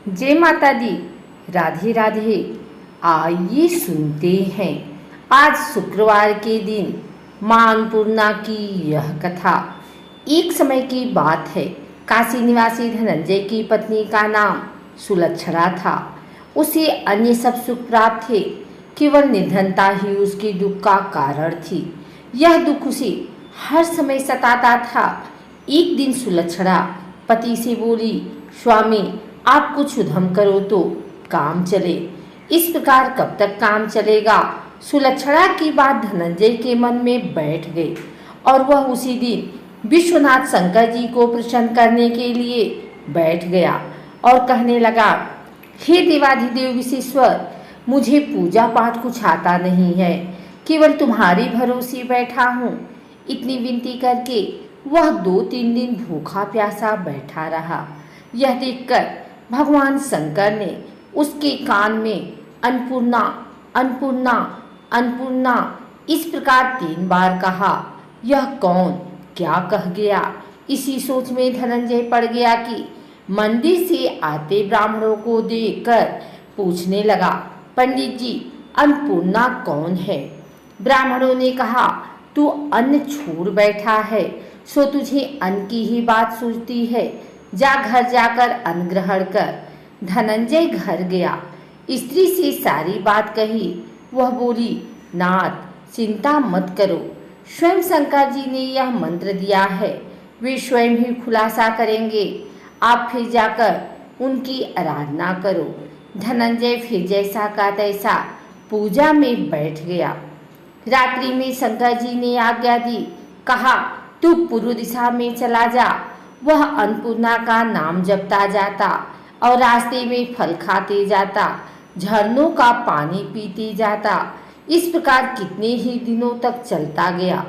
जय माता दी। राधे राधे। आइए सुनते हैं आज शुक्रवार के दिन मां अन्नपूर्णा की यह कथा। एक समय की बात है, काशी निवासी धनंजय की पत्नी का नाम सुलक्षणा था। उसे अन्य सब सुख प्राप्त थे, केवल निर्धनता ही उसके दुख का कारण थी। यह दुख उसे हर समय सताता था। एक दिन सुलक्षणा पति से बोली, स्वामी आप कुछ उद्यम करो तो काम चले। इस प्रकार कब तक काम चलेगा? सुलक्षणा की बात धनंजय के मन में बैठ गई और वह उसी दिन विश्वनाथ शंकर जी को प्रसन्न करने के लिए बैठ गया और कहने लगा, हे देवाधिदेव विश्वेश्वर, मुझे पूजा पाठ कुछ आता नहीं है, केवल तुम्हारे भरोसे बैठा हूँ। इतनी विनती करके वह 2-3 दिन भूखा प्यासा बैठा रहा। यह देखकर भगवान शंकर ने उसके कान में अन्नपूर्णा अन्नपूर्णा अन्नपूर्णा इस प्रकार 3 बार कहा। यह कौन क्या कह गया? इसी सोच में धनंजय पड़ गया कि मंदिर से आते ब्राह्मणों को देखकर पूछने लगा, पंडित जी अन्नपूर्णा कौन है? ब्राह्मणों ने कहा, तू अन्न छोड़ बैठा है, सो तुझे अन्न की ही बात सूझती है। जा घर जाकर अन्न ग्रहण कर। धनंजय घर गया, स्त्री से सारी बात कही। वह बोली, नाथ चिंता मत करो, स्वयं शंकर जी ने यह मंत्र दिया है, वे स्वयं ही खुलासा करेंगे। आप फिर जाकर उनकी आराधना करो। धनंजय फिर जैसा का तैसा पूजा में बैठ गया। रात्रि में शंकर जी ने आज्ञा दी, कहा तू पूर्व दिशा में चला जा। वह अन्नपूर्णा का नाम जपता जाता और रास्ते में फल खाते जाता, झरनों का पानी पीते जाता। इस प्रकार कितने ही दिनों तक चलता गया।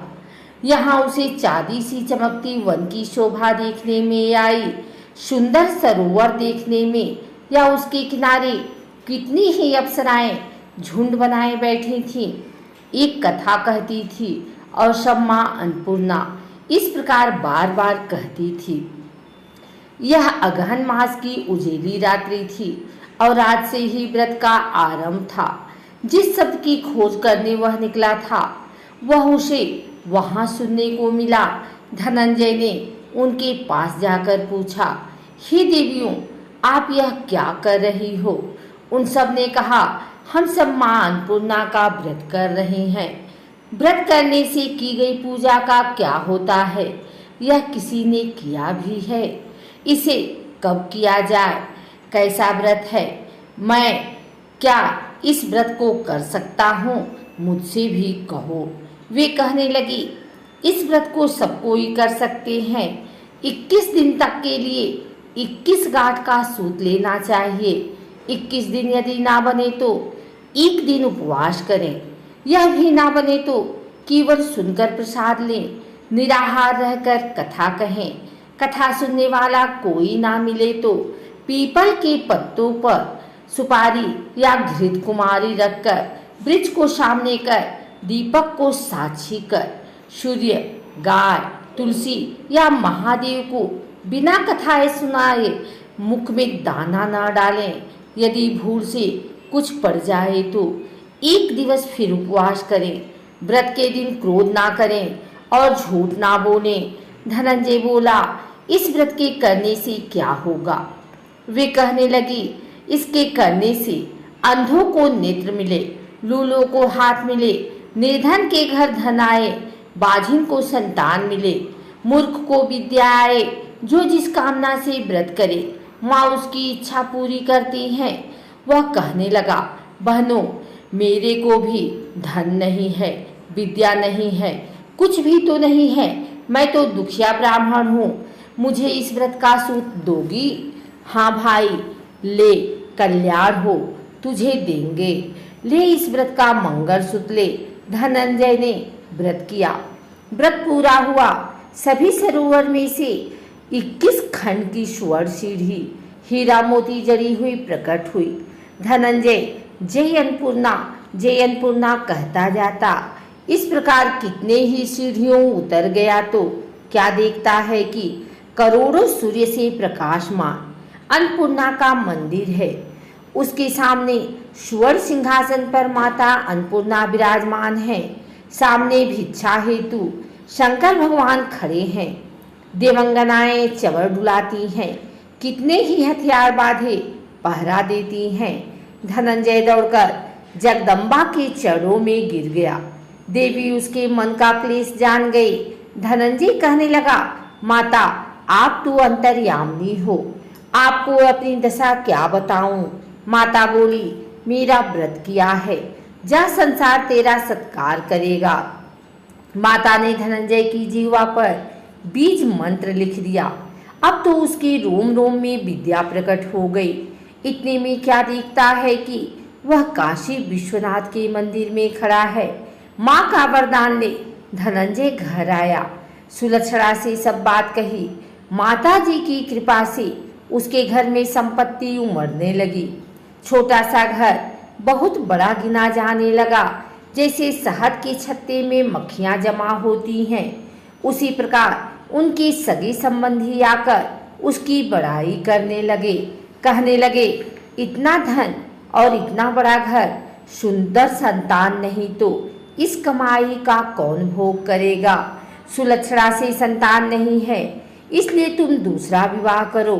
यहाँ उसे चांदी सी चमकती वन की शोभा देखने में आई, सुंदर सरोवर देखने में, या उसके किनारे कितनी ही अप्सराएं झुंड बनाए बैठी थीं। एक कथा कहती थी और सब माँ अन्नपूर्णा इस प्रकार बार बार कहती थी। यह अगहन मास की उजेली रात्रि थी और आज से ही व्रत का आरंभ था। जिस शब्द की खोज करने वह निकला था, वह उसे वहां सुनने को मिला। धनंजय ने उनके पास जाकर पूछा, हे देवियों, आप यह क्या कर रही हो? उन सब ने कहा, हम सब माँ अन्नपूर्णा का व्रत कर रहे हैं। व्रत करने से की गई पूजा का क्या होता है? यह किसी ने किया भी है? इसे कब किया जाए? कैसा व्रत है? मैं क्या इस व्रत को कर सकता हूँ? मुझसे भी कहो। वे कहने लगी, इस व्रत को सब कोई कर सकते हैं। 21 दिन तक के लिए 21 गांठ का सूत लेना चाहिए। 21 दिन यदि ना बने तो 1 दिन उपवास करें। यह भी ना बने तो केवल सुनकर प्रसाद लें। निराहार रहकर कथा कहें। कथा सुनने वाला कोई ना मिले तो पीपल के पत्तों पर सुपारी या घृत कुमारी रखकर, वृक्ष को सामने कर, दीपक को साक्षी कर, सूर्य, गाय, तुलसी या महादेव को बिना कथाएं सुनाए मुख में दाना न डालें। यदि भूल से कुछ पड़ जाए तो 1 दिवस फिर उपवास करें। व्रत के दिन क्रोध ना करें और झूठ ना बोलें। धनंजय बोला, इस व्रत के करने से क्या होगा? वे कहने लगी, इसके करने से अंधों को नेत्र मिले, लूलों को हाथ मिले, निर्धन के घर धन आए, बाझिन को संतान मिले, मूर्ख को विद्या आए। जो जिस कामना से व्रत करे, माँ उसकी इच्छा पूरी करती हैं। वह कहने लगा, बहनों, मेरे को भी धन नहीं है, विद्या नहीं है, कुछ भी तो नहीं है। मैं तो दुखिया ब्राह्मण हूँ। मुझे इस व्रत का सूत दोगी? हाँ भाई, ले, कल्याण हो, तुझे देंगे। ले इस व्रत का मंगलसूत्र ले। धनंजय ने व्रत किया। व्रत पूरा हुआ। सभी सरोवर में से 21 खंड की स्वर्ण सीढ़ी हीरा मोती जड़ी हुई प्रकट हुई। धनंजय जय अन्नपूर्णा कहता जाता। इस प्रकार कितने ही सीढ़ियों उतर गया तो क्या देखता है कि करोड़ों सूर्य से प्रकाशमान अन्नपूर्णा का मंदिर है। उसके सामने स्वर्ण सिंहासन पर माता अन्नपूर्णा विराजमान है। सामने भिक्षा हेतु शंकर भगवान खड़े हैं। देवंगनाएं चवर डुलाती हैं। कितने ही हथियार बांधे पहरा देती हैं। धनंजय दौड़कर जगदम्बा के चरणों में गिर गया। देवी उसके मन का क्लेश जान गई। धनंजय कहने लगा, माता आप तो अंतर्यामिनी हो, आपको अपनी दशा क्या बताऊं। माता बोली, मेरा व्रत किया है, जा संसार तेरा सत्कार करेगा। माता ने धनंजय की जीवा पर बीज मंत्र लिख दिया। अब तो उसके रोम रोम में विद्या प्रकट हो गई। इतने में क्या दिखता है कि वह काशी विश्वनाथ के मंदिर में खड़ा है। माँ का वरदान ले धनंजय घर आया। सुलक्षणा से सब बात कही। माता जी की कृपा से उसके घर में संपत्ति उमड़ने लगी। छोटा सा घर बहुत बड़ा गिना जाने लगा। जैसे शहद के छत्ते में मक्खियां जमा होती हैं, उसी प्रकार उनके सगे संबंधी आकर उसकी बड़ाई करने लगे। कहने लगे, इतना धन और इतना बड़ा घर, सुंदर संतान नहीं तो इस कमाई का कौन भोग करेगा। सुलक्षणा से संतान नहीं है, इसलिए तुम दूसरा विवाह करो।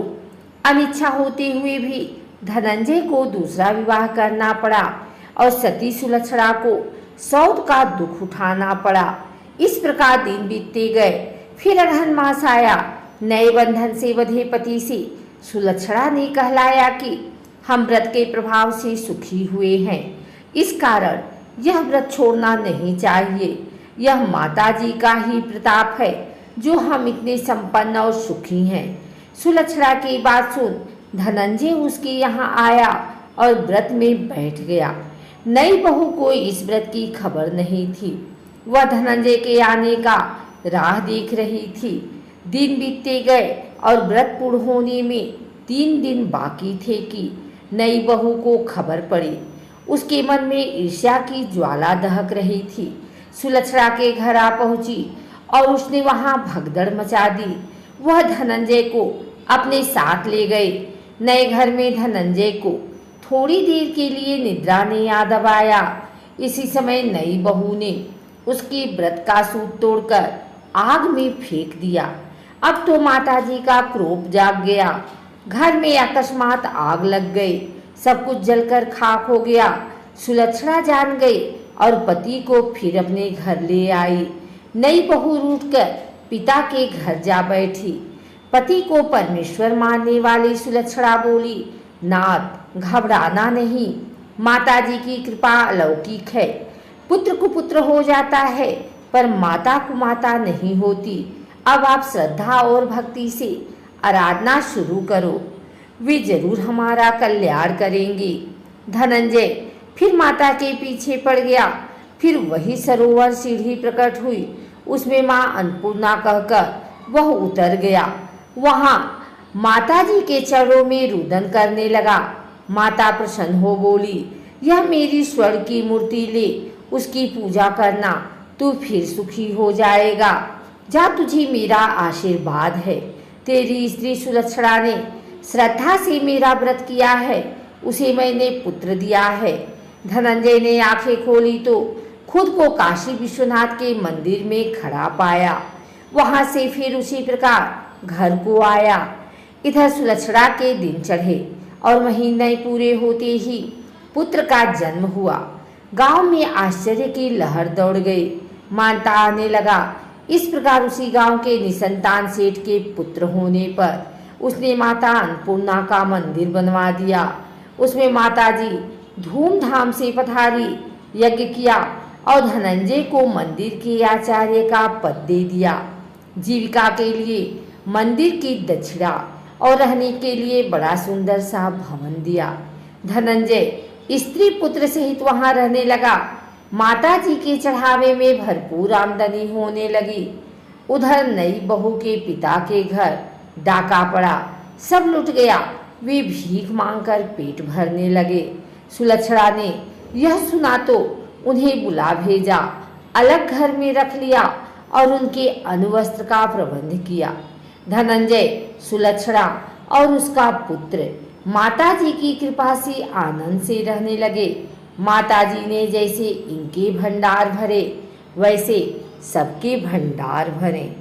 अनिच्छा होते हुए भी धनंजय को दूसरा विवाह करना पड़ा और सती सुलक्षणा को सौत का दुख उठाना पड़ा। इस प्रकार दिन बीतते गए। फिर अगहन मास आया। नए बंधन से बंधे पति से सुलक्षणा ने कहलाया कि हम व्रत के प्रभाव से सुखी हुए हैं, इस कारण यह व्रत छोड़ना नहीं चाहिए। यह माता जी का ही प्रताप है जो हम इतने संपन्न और सुखी हैं। सुलक्षणा की बात सुन धनंजय उसके यहाँ आया और व्रत में बैठ गया। नई बहू को इस व्रत की खबर नहीं थी। वह धनंजय के आने का राह देख रही थी। दिन बीतते गए और व्रत पूर्ण होने में 3 दिन बाकी थे कि नई बहू को खबर पड़ी। उसके मन में ईर्ष्या की ज्वाला दहक रही थी। सुलक्षणा के घर आ पहुंची और उसने वहां भगदड़ मचा दी। वह धनंजय को अपने साथ ले गए। नए घर में धनंजय को थोड़ी देर के लिए निद्रा ने याद दबाया। इसी समय नई बहू ने उसके व्रत का सूत तोड़कर आग में फेंक दिया। अब तो माताजी का क्रोध जाग गया। घर में अकस्मात आग लग गई। सब कुछ जलकर खाक हो गया। सुलक्षणा जान गई और पति को फिर अपने घर ले आई। नई बहू रूठकर पिता के घर जा बैठी। पति को परमेश्वर मानने वाली सुलक्षणा बोली, नाथ घबराना नहीं, माताजी की कृपा अलौकिक है। पुत्र को पुत्र हो जाता है पर माता को माता नहीं होती। अब आप श्रद्धा और भक्ति से आराधना शुरू करो, वे जरूर हमारा कल्याण करेंगे। धनंजय फिर माता के पीछे पड़ गया। फिर वही सरोवर सीढ़ी प्रकट हुई, उसमें माँ अन्नपूर्णा कहकर वह उतर गया। वहां माताजी के चरणों में रुदन करने लगा। माता प्रसन्न हो बोली, यह मेरी स्वर्ण की मूर्ति ले, उसकी पूजा करना, तू फिर सुखी हो जाएगा। जा, तुझे मेरा आशीर्वाद है। तेरी स्त्री सुलक्षणा ने श्रद्धा से मेरा व्रत किया है, उसे मैंने पुत्र दिया है। धनंजय ने आंखें खोली तो खुद को काशी विश्वनाथ के मंदिर में खड़ा पाया। वहां से फिर उसी प्रकार घर को आया। इधर सुलक्षणा के दिन चढ़े और महीने पूरे होते ही पुत्र का जन्म हुआ। गांव में आश्चर्य की लहर दौड़ गई। मानता आने लगा। इस प्रकार उसी गांव के निसंतान सेठ के पुत्र होने पर उसने माता अन्नपूर्णा का मंदिर बनवा दिया। उसमें माताजी धूमधाम से पधारी, यज्ञ किया और धनंजय को मंदिर के आचार्य का पद दे दिया। जीविका के लिए मंदिर की दक्षिणा और रहने के लिए बड़ा सुंदर सा भवन दिया। धनंजय स्त्री पुत्र सहित वहां रहने लगा। माता जी के चढ़ावे में भरपूर आमदनी होने लगी। उधर नई बहू के पिता के घर डाका पड़ा, सब लुट गया। वे भीख मांगकर पेट भरने लगे। सुलक्षणा ने यह सुना तो उन्हें बुला भेजा, अलग घर में रख लिया और उनके अनुवस्त्र का प्रबंध किया। धनंजय, सुलक्षणा और उसका पुत्र माताजी की कृपा से आनंद से रहने लगे। माताजी ने जैसे इनके भंडार भरे, वैसे सबके भंडार भरे।